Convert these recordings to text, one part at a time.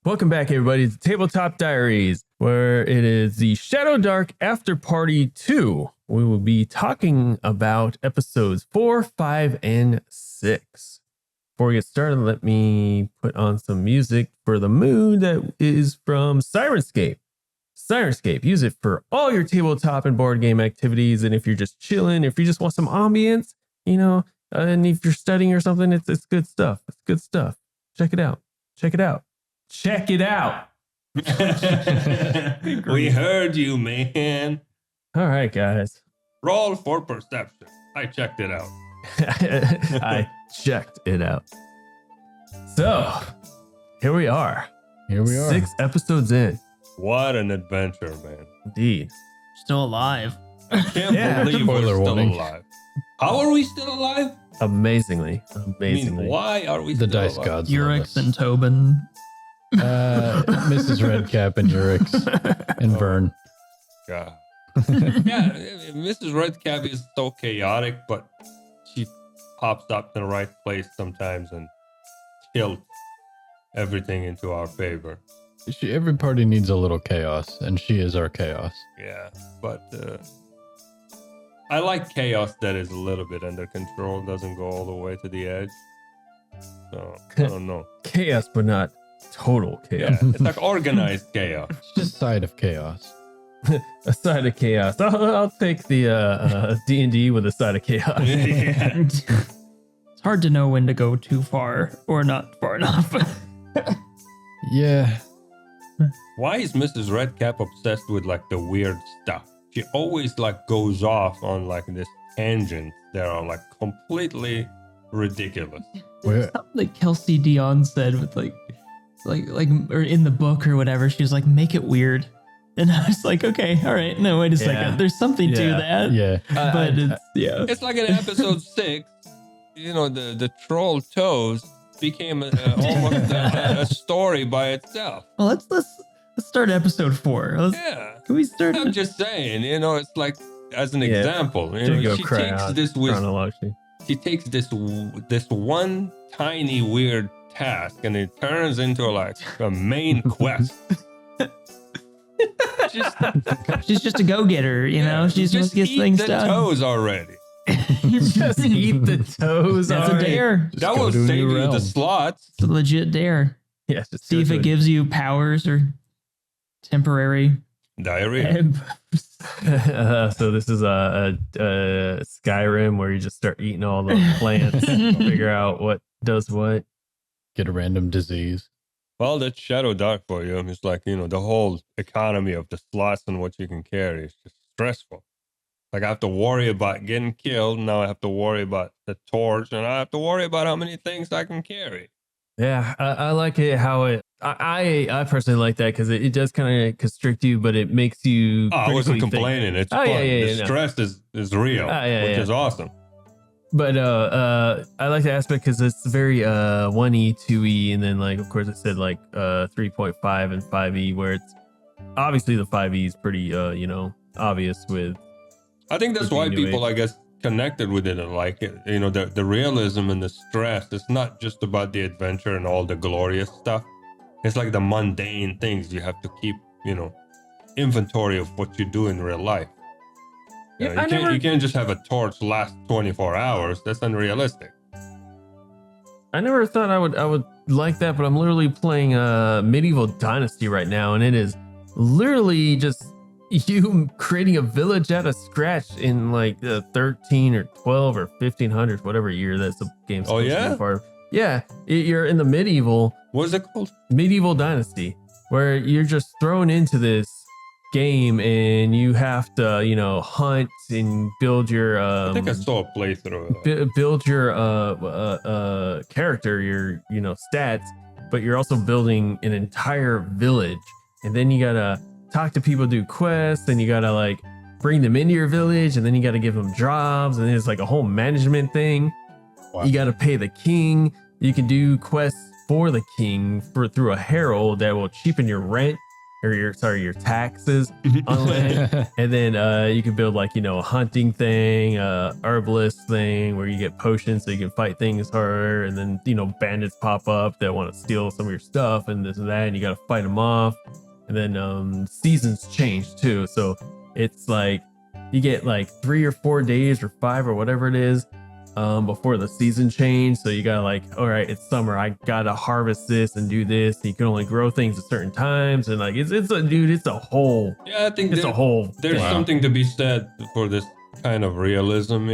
Welcome back, everybody, to Tabletop Diaries, where it is the Shadowdark After Party 2. We will be talking about episodes 4, 5, and 6. Before we get started, let me put on some music for the mood that is from Sirenscape. Sirenscape, use it for all your tabletop and board game activities. And if you're just chilling, if you just want some ambience, and if you're studying or something, it's good stuff. It's good stuff. Check it out. Check it out. Check it out. We heard you, man. All right, guys. Roll for perception. I checked it out. I checked it out. So, here we are. 6 episodes in. What an adventure, man. Indeed. Still alive. I can't believe we're still alive. How are we still alive? Amazingly. I mean, why are we the still dice alive? gods? Urix and Tobin. Mrs. Redcap and Urix and Vern. God. Yeah, Mrs. Redcap is so chaotic, but she pops up in the right place sometimes and tilts everything into our favor. Every party needs a little chaos, and she is our chaos. Yeah, but I like chaos that is a little bit under control, doesn't go all the way to the edge. So, I don't know. Chaos, but not total chaos. Yeah, it's like organized chaos. It's just a side of chaos. A side of chaos. I'll take the D&D with a side of chaos. Yeah. It's hard to know when to go too far or not far enough. Yeah. Why is Mrs. Redcap obsessed with like the weird stuff? She always like goes off on like this tangent that are like completely ridiculous. Where- Like Kelsey Dion said with like or in the book or whatever, she was like, make it weird. And I was like, okay, all right. No, wait a second. There's something to that. Yeah. But It's like in episode 6, the troll toes became almost a story by itself. Well, let's start episode 4. Yeah. Can we start? I'm just saying, it's like as an example, she takes this one tiny weird task and it turns into like a main quest. She's just a go-getter, She's just gets things done. Toes already. Just eat the toes. That's already. a dare. That will save you the slots. It's a legit dare. Yeah, just See if it gives you powers or temporary Diarrhea. So this is a Skyrim where you just start eating all the plants, figure out what does what. Get a random disease. Well, that's Shadowdark for you. It's like, the whole economy of the slots and what you can carry is just stressful. Like I have to worry about getting killed. Now I have to worry about the torch and I have to worry about how many things I can carry. Yeah, I like it how I personally like that because it does kind of constrict you, but it makes you. Oh, I wasn't complaining. It's fun. The stress is real, which is awesome. But I like the aspect because it's very 1E, 2E, and then like of course it said like 3.5 and 5E, where it's obviously the 5E is pretty obvious with. I think that's why people, I guess, connected with it and like it. The realism and the stress. It's not just about the adventure and all the glorious stuff. It's like the mundane things you have to keep, inventory of what you do in real life. You can't just have a torch last 24 hours. That's unrealistic. I never thought I would like that, but I'm literally playing Medieval Dynasty right now, and it is literally just you creating a village out of scratch in like the 13 or 12 or 1500s, whatever year that's the game's supposed to be part of. Yeah, you're in the medieval. What is it called? Medieval Dynasty, where you're just thrown into this game and you have to, hunt and build your. I think I saw a playthrough. Build your character, your stats, but you're also building an entire village, and then you gotta talk to people, do quests, and you gotta like bring them into your village, and then you gotta give them jobs, and it's like a whole management thing. Wow. You gotta pay the king. You can do quests for the king through a herald that will cheapen your rent. your taxes on land. And then you can build like, a hunting thing, herbalist thing where you get potions so you can fight things harder. And then, bandits pop up that want to steal some of your stuff and this and that, and you got to fight them off. And then seasons change too. So it's like you get like 3 or 4 days or 5 or whatever it is before the season change. So you gotta like, all right, it's summer, I gotta harvest this and do this. And you can only grow things at certain times, and like it's a whole I think it's a whole there's something to be said for this kind of realism,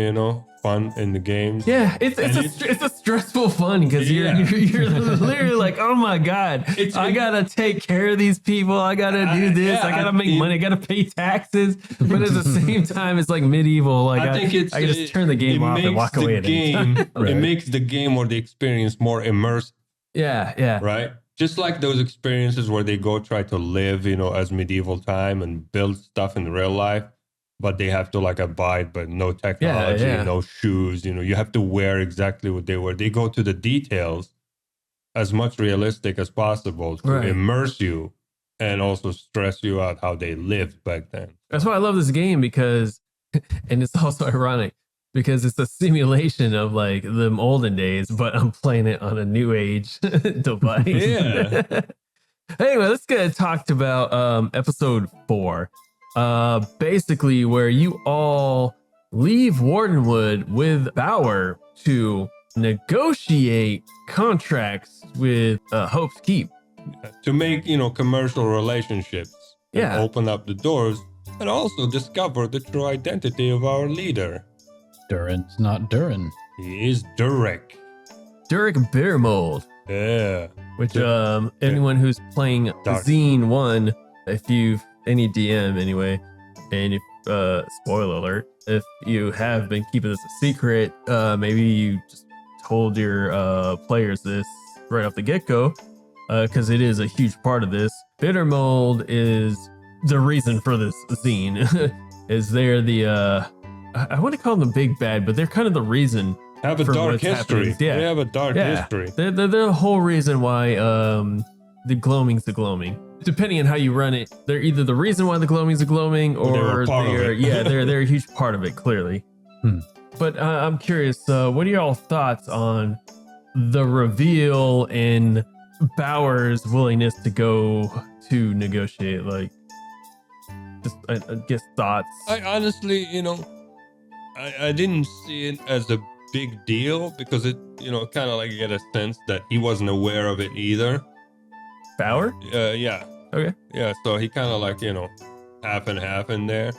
fun in the games. Yeah, it's a stressful fun because you're literally like, oh my god, I gotta take care of these people, I gotta do this, I gotta make money, I gotta pay taxes, but at the same time it's like medieval. Like I can just turn the game off and walk away. It makes the game or the experience more immersive. Yeah. Right. Just like those experiences where they go try to live, as medieval time and build stuff in real life. But they have to like abide, but no technology, no shoes. You have to wear exactly what they wear. They go to the details as much realistic as possible to immerse you and also stress you out how they lived back then. That's why I love this game because, and it's also ironic because it's a simulation of like the olden days, but I'm playing it on a new age device. Yeah. Anyway, let's get talked about episode 4. Basically where you all leave Wardenwood with Bauer to negotiate contracts with Hope's Keep. To make, commercial relationships. And open up the doors and also discover the true identity of our leader. Durin's not Durin. He is Durek. Durek Bittermold. Yeah. Which anyone who's playing Zine 1, if you've any DM anyway, and if spoiler alert, if you have been keeping this a secret, maybe you just told your players this right off the get-go, because it is a huge part of this. Bittermold is the reason for this zine. Is they're the I want to call them the big bad, but they're kind of the reason. Have a dark history. They have a dark history. They're the whole reason why the gloaming's the gloaming. Depending on how you run it, they're either the reason why the gloaming's the gloaming, or they're a huge part of it, clearly. But I'm curious, what are y'all thoughts on the reveal and Bauer's willingness to go to negotiate? Like, just I guess thoughts. I honestly, I didn't see it as a big deal because it, kind of like you get a sense that he wasn't aware of it either. Bauer? Yeah. Okay. Yeah, so he kind of like, half and half in there.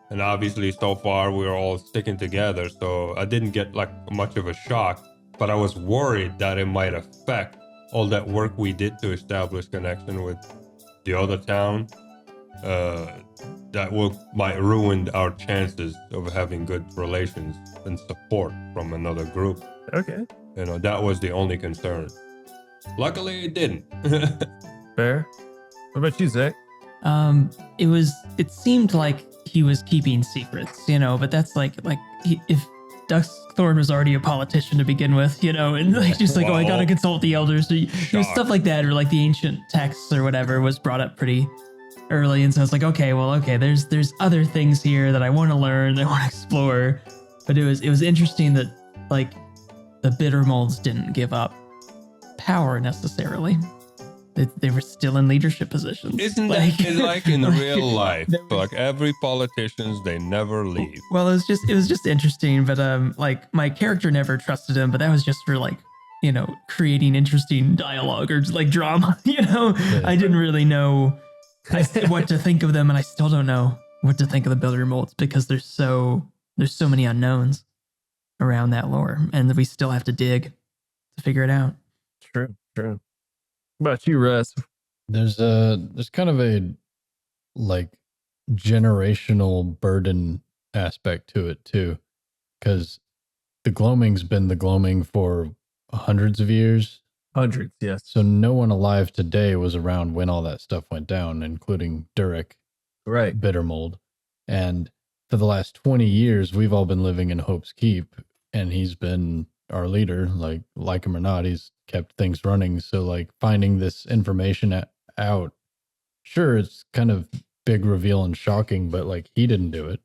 And obviously so far we're all sticking together, so I didn't get like much of a shock, but I was worried that it might affect all that work we did to establish connection with the other town. That might ruin our chances of having good relations and support from another group. Okay. That was the only concern. Luckily, it didn't. Fair. What about you, Zach? It seemed like he was keeping secrets, but that's like if Duskthorn was already a politician to begin with, and like just like, I gotta consult the elders, stuff like that, or like the ancient texts or whatever was brought up pretty early, and so it's like, okay, there's other things here that I want to learn, I want to explore, but it was interesting that like the Bittermolds didn't give up power necessarily. They were still in leadership positions. Isn't that like in real life? Like every politicians, they never leave. Well, it was just interesting, but like my character never trusted him, but that was just for like, creating interesting dialogue or like drama. I didn't really know what to think of them, and I still don't know what to think of the Bittermolds because there's so many unknowns around that lore, and we still have to dig to figure it out. True. What about you, Russ? There's kind of a like generational burden aspect to it too, because the gloaming's been the gloaming for hundreds of years. Hundreds, yes. So no one alive today was around when all that stuff went down, including Durek, right? Bittermold, and for the last 20 years, we've all been living in Hope's Keep, and he's been our leader. Like him or not, he's kept things running. So like finding this information out sure, it's kind of big reveal and shocking, but like he didn't do it.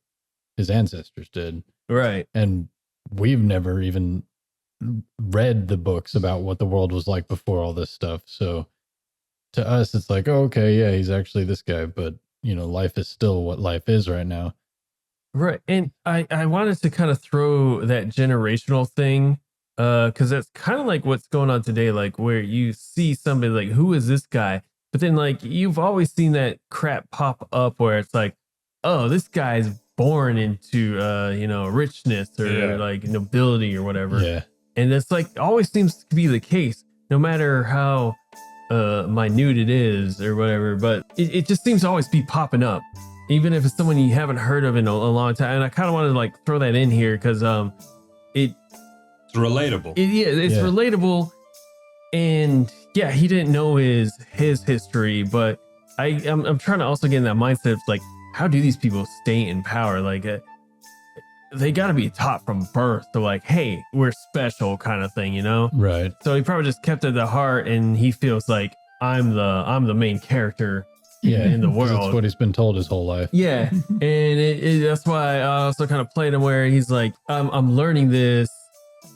His ancestors did. Right. And we've never even read the books about what the world was like before all this stuff. So to us, it's like, oh, okay, yeah, he's actually this guy, but life is still what life is right now. Right. And I wanted to kind of throw that generational thing, because that's kind of like what's going on today, like where you see somebody like, who is this guy? But then like you've always seen that crap pop up where it's like, oh, this guy's born into richness or like nobility or whatever. Yeah. And it's like always seems to be the case, no matter how minute it is or whatever, but it just seems to always be popping up, even if it's someone you haven't heard of in a long time. And I kind of wanted to like throw that in here because it's relatable. It's relatable. And yeah, he didn't know his history, but I'm trying to also get in that mindset of like, how do these people stay in power? Like they got to be taught from birth to like, hey, we're special kind of thing, Right. So he probably just kept it at the heart, and he feels like I'm the main character in the world. That's what he's been told his whole life. Yeah, and that's why I also kind of played him where he's like, I'm learning this,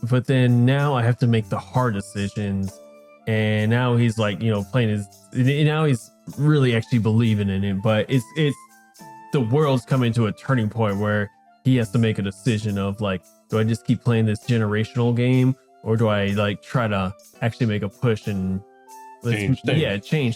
but then now I have to make the hard decisions. And now he's like, playing now he's really actually believing in it, but it's the world's coming to a turning point where he has to make a decision of like, do I just keep playing this generational game, or do I like try to actually make a push and change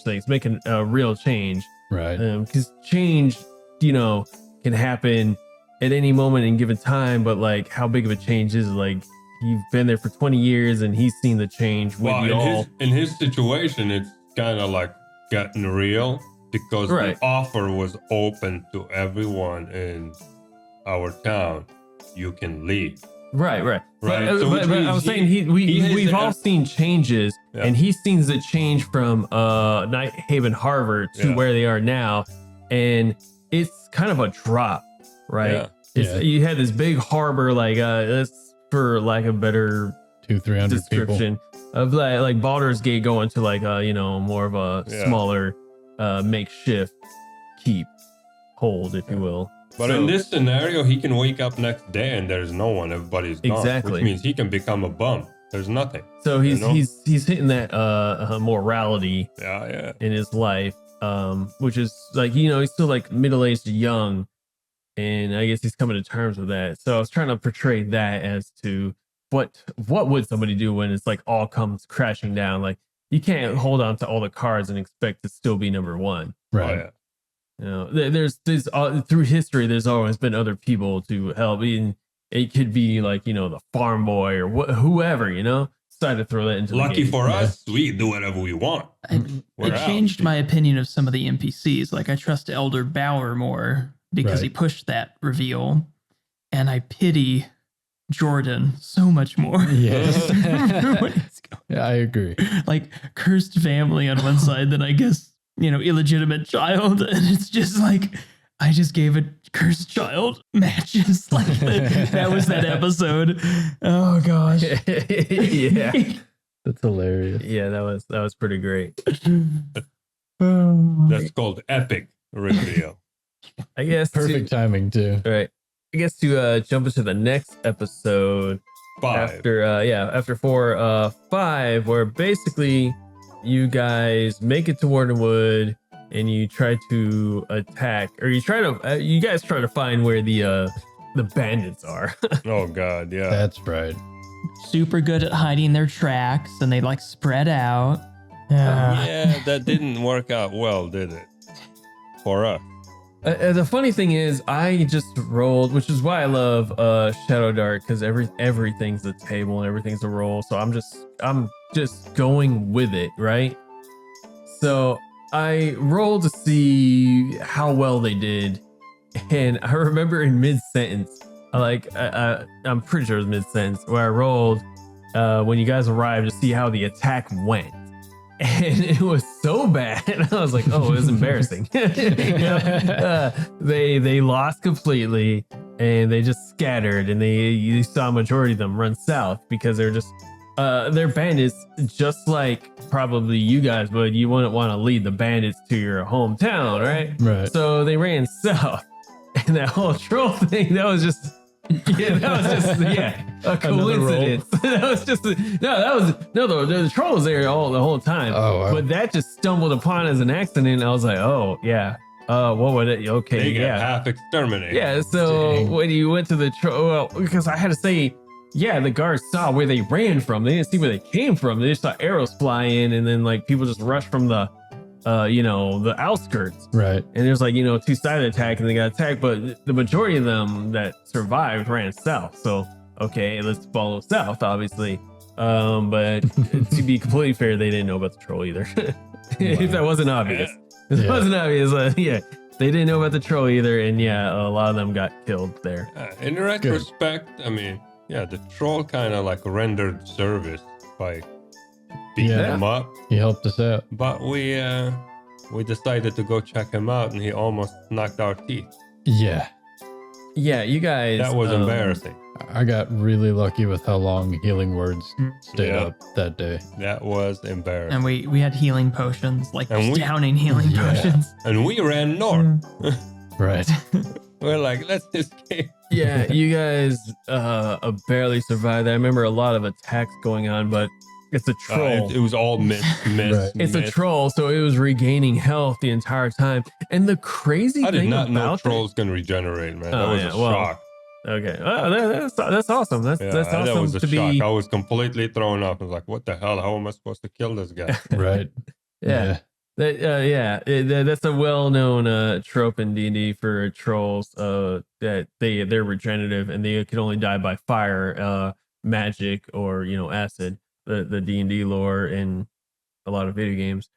things, make a real change, right? Because change, can happen at any moment in given time, but like how big of a change is it? Like you've been there for 20 years and he's seen the change with you all. In his situation, it's kind of like gotten real because the offer was open to everyone in our town. You can leave. Right. But I was saying we've all seen changes, and he's seen the change from Night Haven Harbor to where they are now, and it's kind of a drop, right? Yeah. You had this big harbor, like that's for lack of better 200-300 description people. Of like Baldur's Gate going to like more of a smaller makeshift keep hold, if you will. But in this scenario, he can wake up next day and there's no one. Everybody's gone. Exactly. Which means he can become a bum. There's nothing. So he's hitting that morality in his life, which is like, he's still like middle-aged to young. And I guess he's coming to terms with that. So I was trying to portray that as to what would somebody do when it's like all comes crashing down? Like you can't hold on to all the cards and expect to still be number one. Right. There's through history, there's always been other people to help. And it could be like, the farm boy or whoever, decided to throw that into Lucky the game. for us, we do whatever we want. It changed my opinion of some of the NPCs. Like I trust Elder Bauer more because he pushed that reveal, and I pity Jordan so much more. Yes. Yeah, I agree. Like cursed family on one side, then I guess, illegitimate child. And it's just like, I just gave a cursed child matches. Like that was that episode. Oh gosh. Yeah. That's hilarious. Yeah, that was pretty great. That's called epic reveal. I guess perfect timing too. Right. I guess to jump into the next episode 5 after 4 5, where basically you guys make it to Wardenwood and you try to attack, or you guys try to find where the bandits are. Oh god, yeah. That's right. Super good at hiding their tracks, and they like spread out. Yeah, that didn't work out well, did it? For us. The funny thing is, I just rolled, which is why I love Shadowdark, because everything's a table and everything's a roll. So I'm just going with it, right? So I rolled to see how well they did, and I remember in mid-sentence, I'm pretty sure it was mid-sentence, where I rolled when you guys arrived to see how the attack went. And it was so bad. I was like, oh, it was embarrassing. They lost completely, and they just scattered, and you saw a majority of them run south because they're just they're bandits, just like probably you guys would. You wouldn't want to lead the bandits to your hometown, right? Right. So they ran south, and that whole troll thing, that was just a coincidence. That was just the troll was there the whole time. Oh, wow. But that just stumbled upon as an accident. I was like, oh yeah. What would it? Okay, They yeah. got half exterminated. Yeah, so Dang. when you went to the well, because I had to say, yeah, the guards saw where they ran from. They didn't see where they came from. They just saw arrows fly in, and then like people just rushed from the, the outskirts. Right. And there's like, two-sided attack, and they got attacked, but the majority of them that survived ran south. So okay, let's follow south, obviously. But to be completely fair, they didn't know about the troll either. If that wasn't obvious. It wasn't obvious. They didn't know about the troll either, and a lot of them got killed there. In retrospect, I mean, the troll kind of like rendered service by beating him up. He helped us out. But we decided to go check him out, and he almost knocked our teeth. Yeah. Yeah, you guys. That was embarrassing. I got really lucky with how long healing words stayed Yeah. up that day. That was embarrassing. And we had healing potions, like And we- downing healing Yeah. potions. And we ran north. Right. We're like, let's escape. Yeah, you guys barely survived. I remember a lot of attacks going on, but it's a troll. It was all miss. Right. It's a troll, so it was regaining health the entire time. And the crazy I did thing not know about trolls can regenerate, man. That Oh, was yeah, a well, shock. okay, that's awesome. That's awesome that was a to shock. be. I was completely thrown off. I was like, what the hell? How am I supposed to kill this guy? Right. Yeah. That's a well-known trope in D&D for trolls. That they're regenerative and they can only die by fire, magic, or acid. The D&D lore in a lot of video games.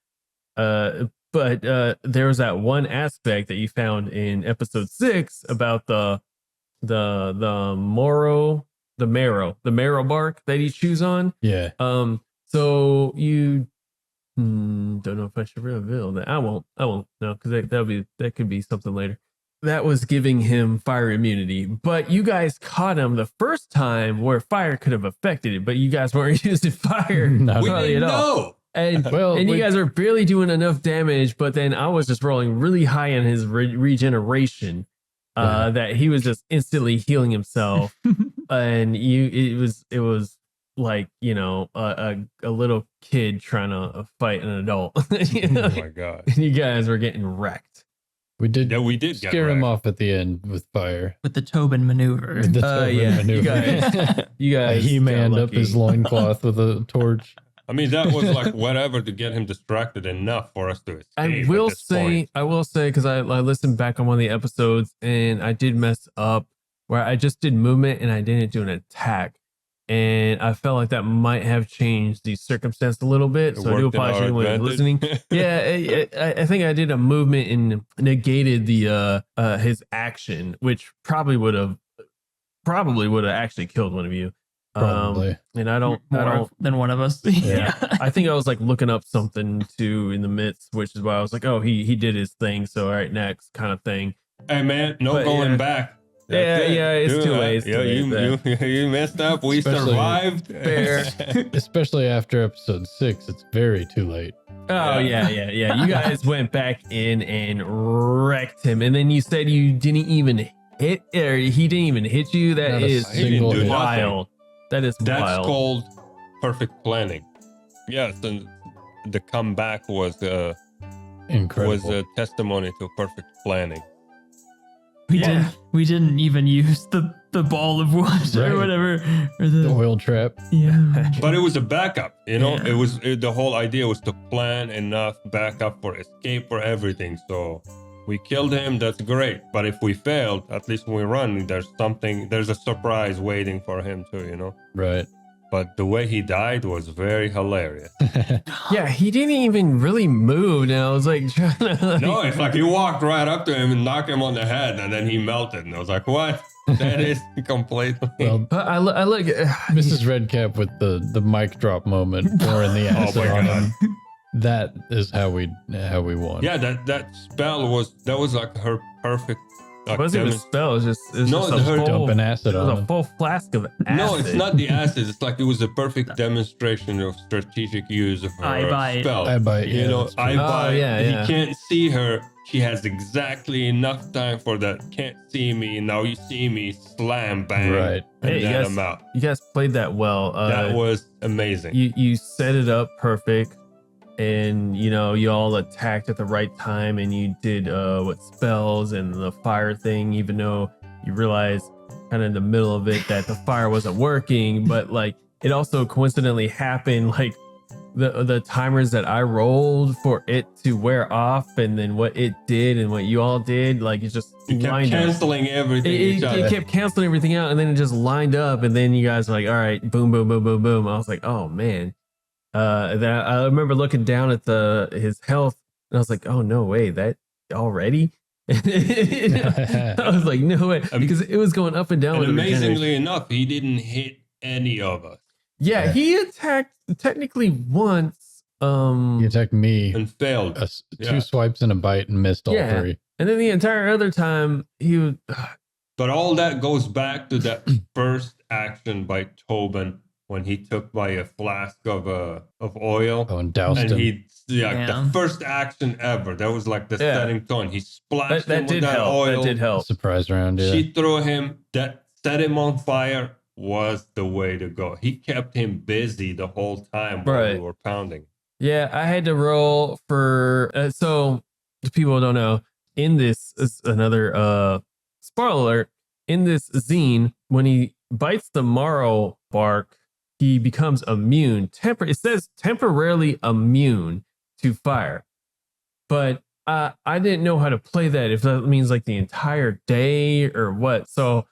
But there was that one aspect that you found in episode 6 about the marrow bark that he chews on. Yeah. So you don't know if I should reveal that. I won't no, because that could be something later. That was giving him fire immunity, but you guys caught him the first time where fire could have affected it, but you guys weren't using fire Not We hardly didn't at all. know. And Well, and you we- guys are barely doing enough damage, but then I was just rolling really high on his regeneration, that he was just instantly healing himself, and it was like a little kid trying to fight an adult. Oh my god. And you guys were getting wrecked. We did, We did get scare him wrecked. off at the end with fire. With the Tobin maneuver. With the Tobin You maneuver. guys, He manned got up his lucky. loincloth with a torch. I mean, that was like whatever to get him distracted enough for us to escape. I will at this point. say, because I listened back on one of the episodes and I did mess up where I just did movement and I didn't do an attack. And I felt like that might have changed the circumstance a little bit. It So I do worked in our apologize to anyone who's advantage. listening. Yeah, I think I did a movement and negated the his action, which probably would have actually killed one of you. Probably. And I don't than one of us. yeah. I think I was like looking up something too in the midst, which is why I was like, oh, he did his thing. So all right, next kind of thing. Hey man, no But, going yeah. back. Yeah, it's Dude, too late. It's Yeah, too late. you messed up. We Especially- survived. Fair. Especially after episode 6, it's very too late. Oh yeah. You guys went back in and wrecked him, and then you said you didn't even hit, or he didn't even hit you. That Not a is single hit. wild. That is That's wild. called perfect planning. Yes, and the comeback was Incredible. a testimony to perfect planning. We didn't even use the ball of wood Right. or whatever. Or the oil trap. yeah. But it was a backup, Yeah. The whole idea was to plan enough backup for escape for everything. So we killed him, that's great. But if we failed, at least when we run, there's a surprise waiting for him too, Right. But the way he died was very hilarious. Yeah, he didn't even really move. And I was like, trying to, like, No, it's like you walked right up to him and knocked him on the head, and then he melted. And I was like, what? That is completely. Well, But I look. Mrs. Redcap with the mic drop moment pouring the Oh acid my on God. him. That is how we won. Yeah, that spell was like her perfect It wasn't even a spell. It was just No, a her full, dumping acid it was on a him. full flask of acid. No, it's not the acid. It's like it was a perfect demonstration of strategic use of her I buy it. spell. I buy it, You yeah, know, that's true. I buy it. yeah, yeah. He can't see her. She has exactly enough time for that. Can't see me. Now you see me. Slam, bang. Right. And Hey, then I'm out. you guys played that well. That was amazing. You set it up perfect, and you all attacked at the right time, and you did what spells and the fire thing, even though you realized kind of in the middle of it that the fire wasn't working, but like it also coincidentally happened like the timers that I rolled for it to wear off, and then what it did and what you all did, like it just You kept lined up. canceling everything. It kept canceling everything out, and then it just lined up, and then you guys were like, all right, boom, boom, boom, boom, boom. I was like, oh man. Then I remember looking down at his health, and I was like, oh no way, that already. I was like, no way, because it was going up and down. And with the mechanics. amazingly enough, he didn't hit any of us Yeah, he attacked technically once. He attacked me. and failed. Two swipes and a bite and missed all Yeah. three. And then the entire other time he would. But all that goes back to that first action by Tobin when he took by a flask of oil. Oh, and doused And him. the first action ever. That was like the setting tone. He splashed him That with did that help. oil. That did help. Surprise round, yeah. She threw him. That set him on fire was the way to go. He kept him busy the whole time while we Right. were pounding. Yeah, I had to roll for. So if people don't know, in this is another spoiler alert. In this zine, when he bites the marrow bark, he becomes immune. It says temporarily immune to fire, but I didn't know how to play that. If that means like the entire day or what. So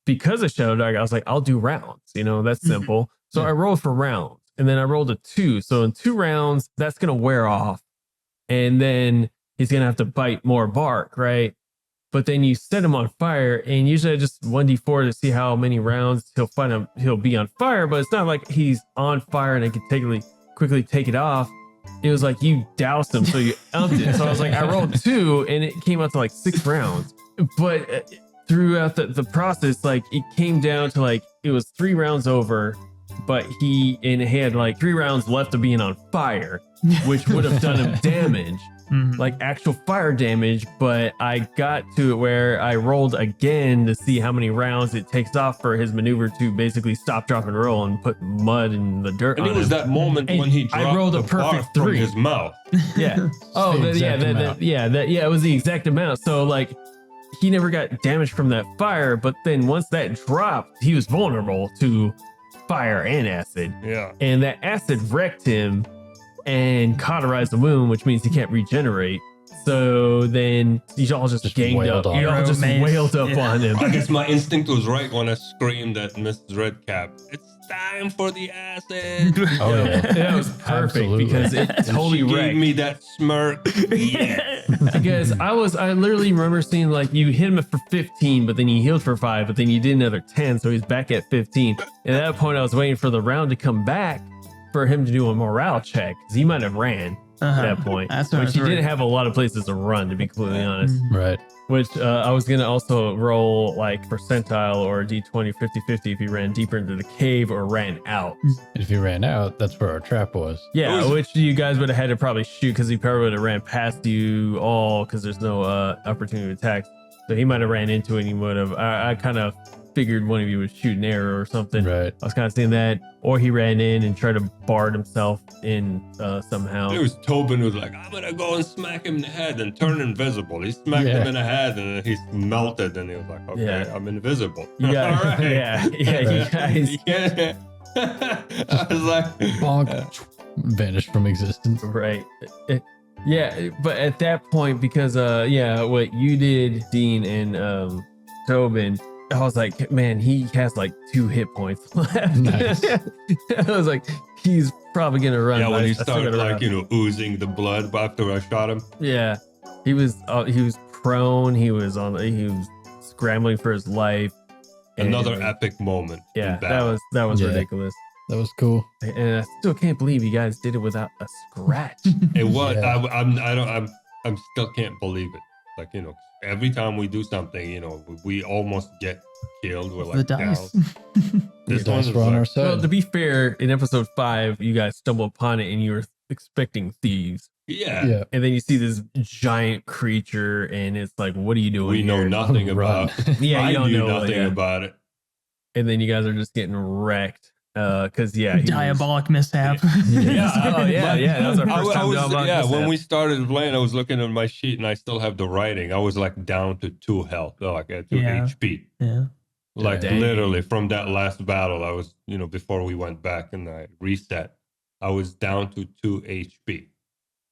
because of Shadowdark, I was like, I'll do rounds. That's simple. So I rolled for rounds, and then I rolled a 2. So in 2 rounds, that's gonna wear off, and then he's gonna have to bite more bark, right? But then you set him on fire, and usually I just 1d4 to see how many rounds he'll be on fire. But it's not like he's on fire and I can quickly take it off. It was like you doused him, so you upped it. So I was like, I rolled 2, and it came out to like 6 rounds. But throughout the process, like it came down to like it was 3 rounds over, but he had like 3 rounds left of being on fire, which would have done him damage. Like actual fire damage, but I got to it where I rolled again to see how many rounds it takes off for his maneuver to basically stop, drop, and roll and put mud in the dirt. And on it was him. that moment And when he dropped I rolled a the perfect bark from 3. his mouth. Yeah. Oh, The exact amount. It was the exact amount. So like he never got damaged from that fire, but then once that dropped, he was vulnerable to fire and acid. Yeah. And that acid wrecked him and cauterized the wound, which means he can't regenerate. So then you all just ganged wailed up. on You all him. just Mace. wailed up on him. I guess my instinct was right when I screamed at Mrs. Redcap. It's time for the acid. Oh, yeah. That was perfect Absolutely. because it totally She gave wrecked. me that smirk. Yes. Because I literally remember seeing like you hit him for 15, but then you healed for 5, but then you did another 10, so he's back at 15. And at that point, I was waiting for the round to come back for him to do a morale check because he might have ran at that point. That's what I which was he worried. didn't have a lot of places to run, to be completely honest. Right. Which I was gonna also roll like percentile or a d20 50-50 if he ran deeper into the cave or ran out. And if he ran out, that's where our trap was. Yeah, It was- which you guys would have had to probably shoot because he probably would have ran past you all because there's no opportunity to attack. So he might have ran into it and he would have. I kind of figured one of you would shoot an arrow or something. Right. I was kind of seeing that. Or he ran in and tried to bard himself in somehow. It was Tobin who was like, I'm gonna go and smack him in the head and turn invisible. He smacked him in the head and he's melted and he was like, okay, Yeah. I'm invisible. You guys, All right. yeah, you guys, Yeah. I was like, Bonk. Vanished from existence. right. Yeah, but at that point, because what you did, Dean and Tobin, I was like, man, he has like 2 hit points left. Nice. I was like, he's probably gonna run. yeah, but when I he still started gotta like, run. oozing the blood after I shot him. Yeah, he was prone. He was scrambling for his life. Another And, epic moment. in Yeah, battle. that was Yeah. ridiculous. That was cool. And I still can't believe you guys did it without a scratch. It was. Yeah. I'm still can't believe it. Like, every time we do something, we almost get killed. We're like, The dice. This The dice one were is on like, our side. Well, to be fair, in episode 5, you guys stumble upon it and you were expecting thieves. yeah, And then you see this giant creature, and it's like, what are you doing? we know here? nothing Run. about. Yeah, I you don't knew know, nothing yeah. about it. And then you guys are just getting wrecked. Because he was- Diabolic mishap. Yeah, oh yeah, yeah. That was our first time doing when we started playing, I was looking at my sheet and I still have the writing. I was like down to 2 health, like at 2 Yeah. HP. Yeah. Like Dang. literally from that last battle, I was, before we went back and I reset, I was down to 2 HP.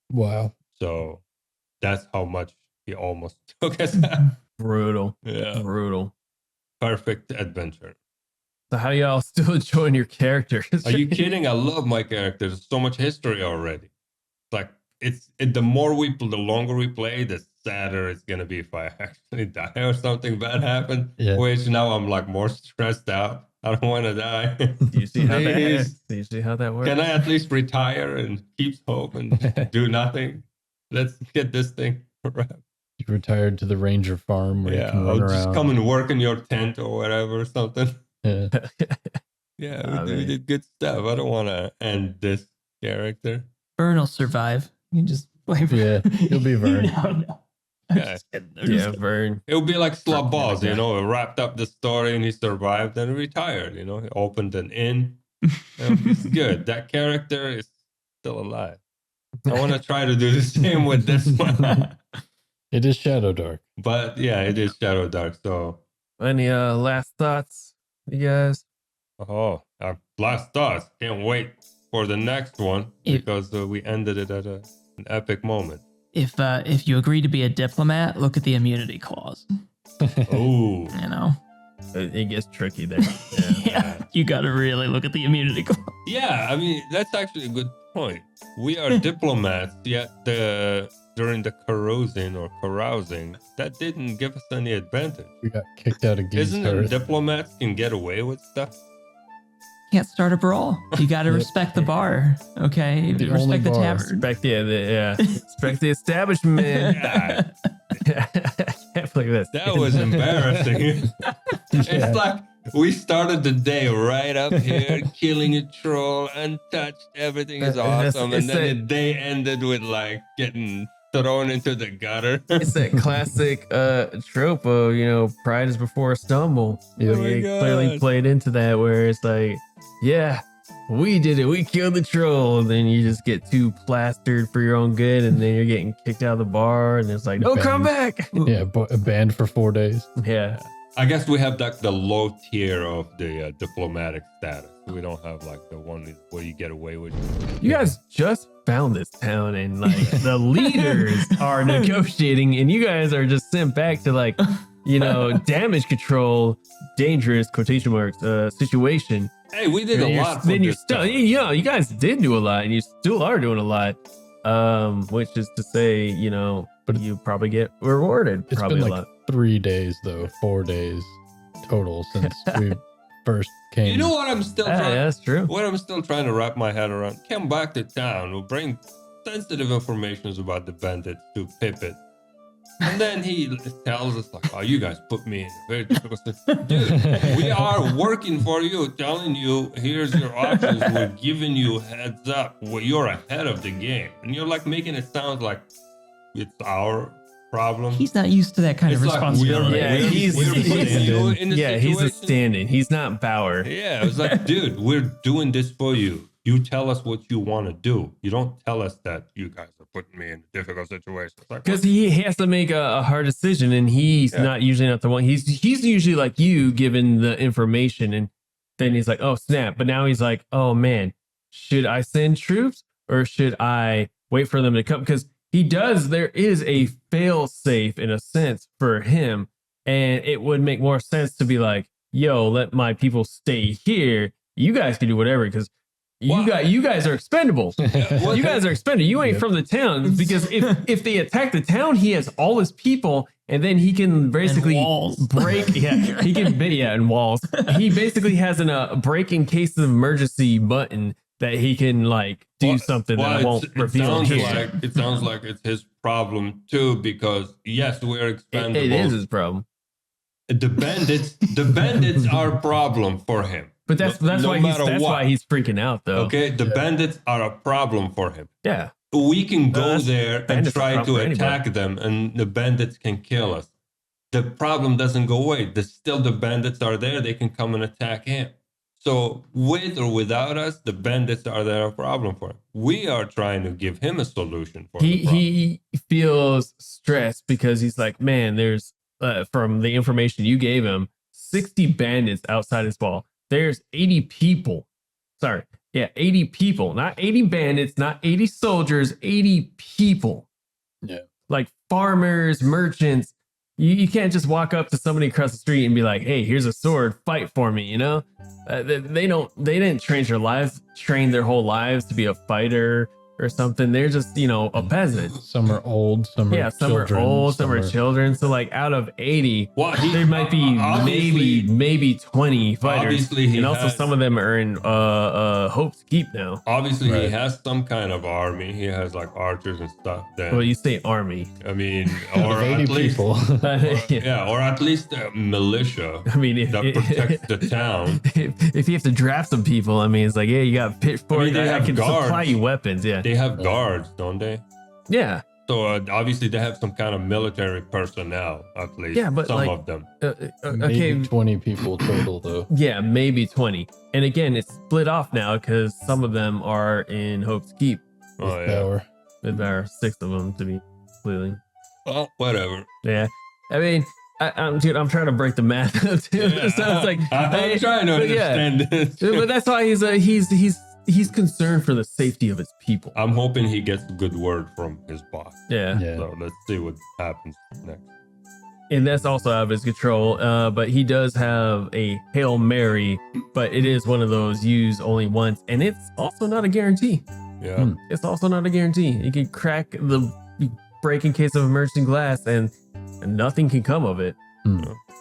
Wow. So that's how much he almost took us. brutal. Yeah. Brutal. Perfect adventure. So how y'all still enjoying your characters? Are you kidding? I love my character. There's so much history already. Like the longer we play, the sadder it's gonna be if I actually die or something bad happens. Yeah. Which now I'm like more stressed out. I don't want to die. Do you see how that Please. Do you see how that works? Can I at least retire and keep hope and do nothing? Let's get this thing wrapped. You retired to the ranger farm where you Yeah, can I'll run just around. come and work in your tent or whatever or something. Yeah. Yeah, we did good stuff. I don't want to end this character. Vern will survive. You can just play Vern. Yeah, you'll be Vern. No. I'm Yeah. just kidding. I'm just Yeah, kidding. Vern. It would be like Slab Yeah, Balls, yeah. It wrapped up the story and he survived and retired, He opened an inn. It's good. That character is still alive. I want to try to do the same with this one. It is Shadowdark. But yeah, it is Shadowdark. So, Any last thoughts, you guys? last thoughts. Can't wait for the next one If- because we ended it at an epic moment. If you agree to be a diplomat, look at the immunity clause. Oh, You know. It gets tricky there. Yeah. You got to really look at the immunity clause. yeah. I mean, that's actually a good point. We are diplomats, yet during the carousing, that didn't give us any advantage. We got kicked out of Geese Isn't it Earth. diplomats can get away with stuff? Can't start a brawl. You got to Yep. respect the bar. Okay. The only Respect the bar. tavern. Respect respect the establishment. Yeah, I can't believe this. that was embarrassing. It's like we started the day right up here, killing a troll, untouched, everything is It's- awesome, it's and then that- the day ended with like getting thrown into the gutter. It's that classic trope of, pride is before a stumble. Yeah. Oh my It clearly God. played into that where it's like, yeah, we did it. We killed the troll. And then you just get too plastered for your own good. And then you're getting kicked out of the bar. And it's like, no, come back. Yeah, banned for 4 days. Yeah. I guess we have like the low tier of the diplomatic status. We don't have like the one where you get away with. You guys just found this town and like the leaders are negotiating and you guys are just sent back to like, damage control, dangerous quotation marks, situation. Hey, we did And a you're- lot. For Then you're this still, town. you guys did do a lot and you still are doing a lot. Which is to say, But you probably get rewarded It's probably been a like lot. 3 days, though, 4 days total since we first came. You know what I'm still Yeah, trying. that's true. What I'm still trying to wrap my head around. Come back to town. We'll bring sensitive information about the bandits to Pippin. And then he tells us like, "Oh, you guys put me in a very difficult situation." Dude, we are working for you, telling you, here's your options. We're giving you heads up. Well, you're ahead of the game. And you're like making it sound like it's our problem. He's not used to that kind of It's like responsibility. Yeah, he's- we're putting you in a Yeah, he's a situation. stand-in. He's not Bauer. Yeah, it was like, dude, we're doing this for you. You tell us what you want to do. You don't tell us that you guys are putting me in a difficult situation. It's like, Because he has to make a hard decision, and he's Yeah. not the one. He's usually like you, given the information, and then he's like, "Oh snap!" But now he's like, "Oh man, should I send troops or should I wait for them to come?" Because there is a fail safe in a sense for him, and it would make more sense to be like, "Yo, let my people stay here. You guys can do whatever." Because you guys are expendable. what- You guys are expendable. You ain't Yep. from the town because if they attack the town, he has all his people, and then he can basically walls. break. Yeah, he can. Yeah, and walls. He basically has a break in case of emergency button that he can like do something that I won't reveal here. It sounds like it's his problem too, because yes, we're expendable. It is his problem. The bandits are a problem for him. But that's why he's freaking out though. Okay, the bandits are a problem for him. Yeah. We can go there and try to attack them, and the bandits can kill us. The problem doesn't go away. Still the bandits are there. They can come and attack him. So with or without us, the bandits are there a problem for him. We are trying to give him a solution for him. He feels stressed because he's like, man, there's from the information you gave him, 60 bandits outside his wall. There's 80 people. Sorry. Yeah, 80 people. Not 80 bandits, not 80 soldiers, 80 people. Yeah. Like farmers, merchants. You can't just walk up to somebody across the street and be like, hey, here's a sword, fight for me, you know? They didn't train their whole lives to be a fighter or something. They're just, a peasant. Some are old, some are children. Are old, some are children. So like out of 80, there might be maybe 20 fighters. And also some of them are in Hope's Keep now. Obviously he has some kind of army. He has like archers and stuff. Well, you say army. I mean, or 80 at least people. or at least a militia. I mean, that protects the town. If you have to draft some people, I mean, it's like, yeah, you got pitchfork. I can guards. Supply you weapons. Yeah. They have guards, don't they? Yeah. So obviously they have some kind of military personnel, at least. Yeah, but some of them. Maybe 20 people total, though. Yeah, maybe 20. And again, it's split off now because some of them are in Hope's Keep. Oh yeah. There are 6 of them to be completely. Well, whatever. Yeah. I mean, I'm trying to break the math too. Yeah, so it's like I'm trying to understand this. But that's why he's concerned for the safety of his people. I'm hoping he gets a good word from his boss. Yeah. So let's see what happens next. And that's also out of his control. But he does have a Hail Mary, but it is one of those used only once. And it's also not a guarantee. Yeah. It's also not a guarantee. You can break in case of emergency glass and nothing can come of it.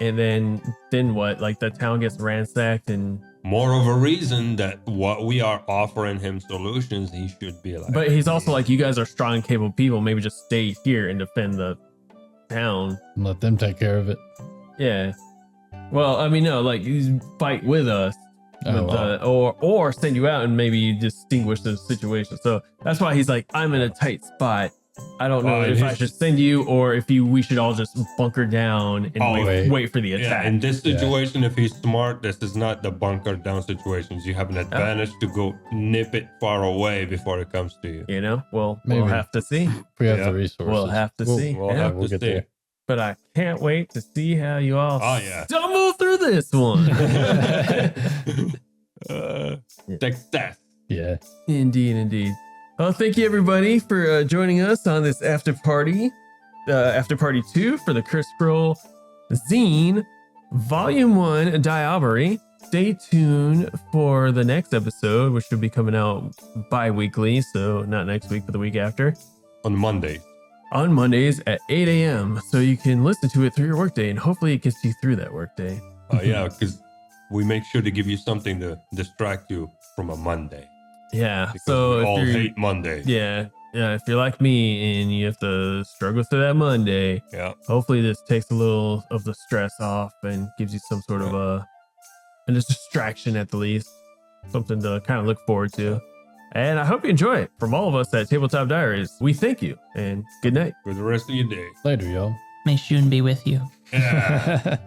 And then what? Like the town gets ransacked and more of a reason that what we are offering him solutions, he should be like. But he's also like, you guys are strong and capable people. Maybe just stay here and defend the town. And let them take care of it. Yeah. Well, I mean, no, like you fight with us, or send you out and maybe distinguish the situation. So that's why he's like, I'm in a tight spot. I don't know if I should send you or if we should all just bunker down and wait for the attack. Yeah, in this situation, if he's smart, this is not the bunker down situations. You have an advantage to go nip it far away before it comes to you. You know, we'll have to see. If we have the resources. We'll have to see. We'll have to get see. there. But I can't wait to see how you all stumble through this one. Success. Yeah. Indeed. Well, thank you everybody for joining us on this after party 2 for the Curse Scroll Zine Volume 1 Diabory. Stay tuned for the next episode, which will be coming out bi-weekly, so not next week, but the week after. On Mondays at 8 a.m. So you can listen to it through your workday, and hopefully it gets you through that workday. Yeah, because we make sure to give you something to distract you from a Monday. Yeah, because so we all hate Monday. Yeah, if you're like me and you have to struggle through that Monday, hopefully this takes a little of the stress off and gives you some sort of a distraction at the least, something to kind of look forward to. And I hope you enjoy it. From all of us at Tabletop Diaries, we thank you and good night. For the rest of your day. Later, y'all. May Shun be with you. Yeah.